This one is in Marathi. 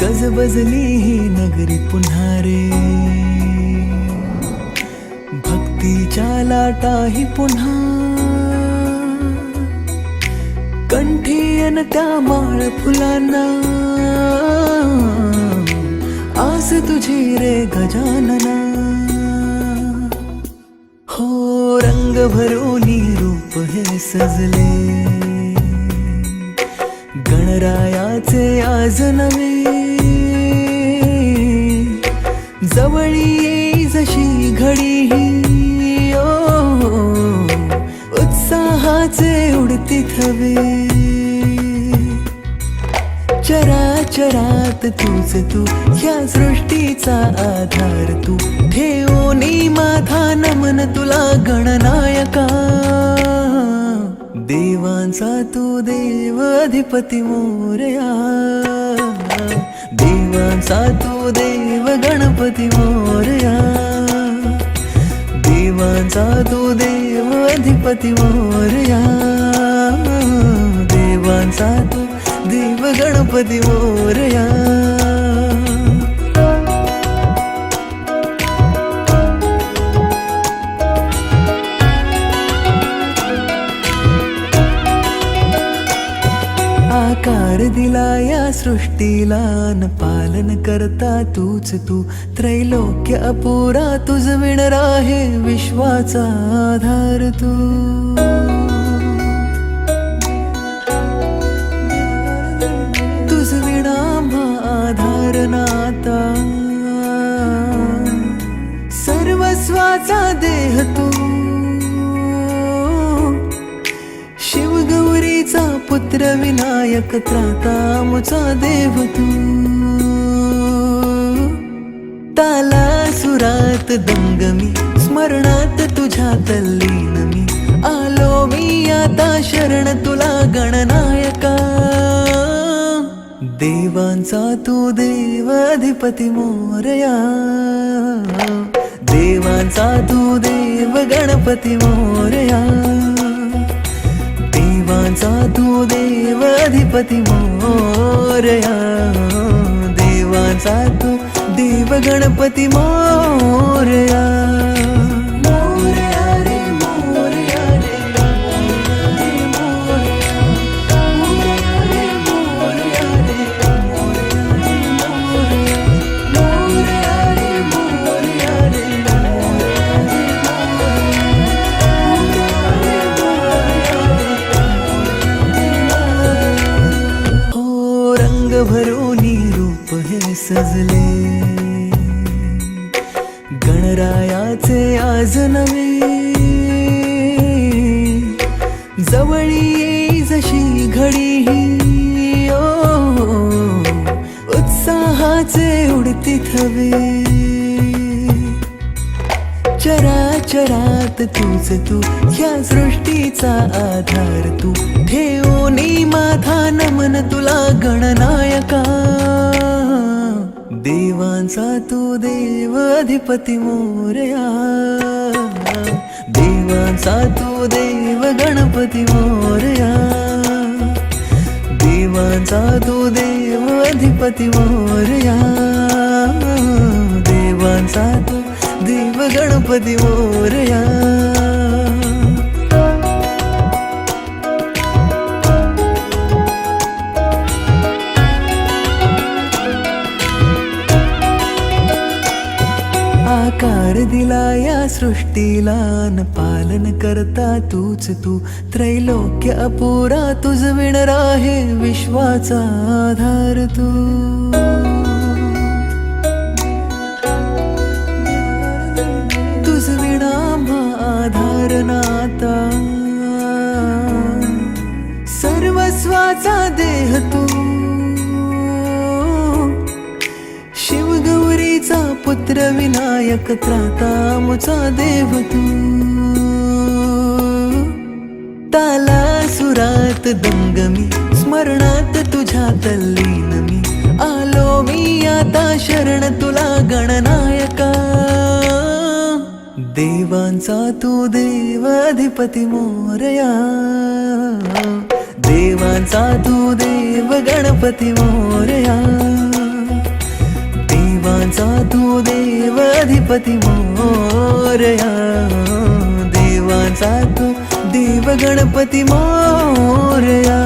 गजबजली ही नगरी पुन्हा रे, भक्तीच्या लाटाही पुन्हा, कंठी अन त्या माळ फुलांना, आस तुझी रे गजानना. हो रंग भरोनी रूप हे सजले, गणरायाचे आज नवे, जवळी येई जशी घडी ही, उत्साहाचे उडती थवे. चराचरात तूच तू, ह्या सृष्टीचा आधार तू, ठेवोनी माझा नमन तुला गणनायका. देवांचा तू देव अधिपती मोरया, देवांचा तू देव गणपती मोरया, देवांचा तू देव अधिपती मोरया, देवांचा तू देव गणपती मोरया. आकार दिला या सृष्टीला न पालन करता तूच तू, त्रैलोक्य अपुरा तुझ विण राहे विश्वाचा आधार तू. तुझ विणा आधार नाता, सर्वस्वाचा देह तू, शिवगौरीचा पुत्र विनायक त्राता मुचा देव तू. ताला सुरात दंगमी, स्मरणात तुझ्या तल्लीन मी, आलो मी आता शरण तुला गणनायका. देवांचा तू देव अधिपती मोरया, देवांचा तू देव गणपती मोरया, देवांचा तू देव अधिपती मोरया, देवांचा तू देव गणपती मोरया. भरोनी रूप हे सजले, गणरायाचे आज नवे, जवळी येई जशी घडी ही, उत्साहाचे उडती थवे. चराचरात तूच तू, ह्या सृष्टीचा आधार तू, ठेवोनी माझा नमन तुला गणनायका. देवांचा तू देव अधिपती मोरया, देवांचा तू देव गणपती मोरया, देवांचा तू देव अधिपती मोरया, देवांचा तू देव गणपती मोरया. आकार दिला या सृष्टीला न पालन करता तूच तू, त्रैलोक्य अपुरा तुझ विण राहे विश्वाचा आधार तू. तुझ विणा आधार नाता, सर्वस्वाचा देह तू, शिवगौरीचा पुत्र विनायक त्राता मुचा देव तू. ताला सुरात दंगमी, स्मरणात तुझ्या तल्लीन मी, आलो मी आता शरण तुला गणनायका. देवांचा तू देव अधिपती मोरया, देवांचा तू देव गणपती मोरया, देवांचा तू देव अधिपती मोरया, देवांचा तू देव गणपती मोरया.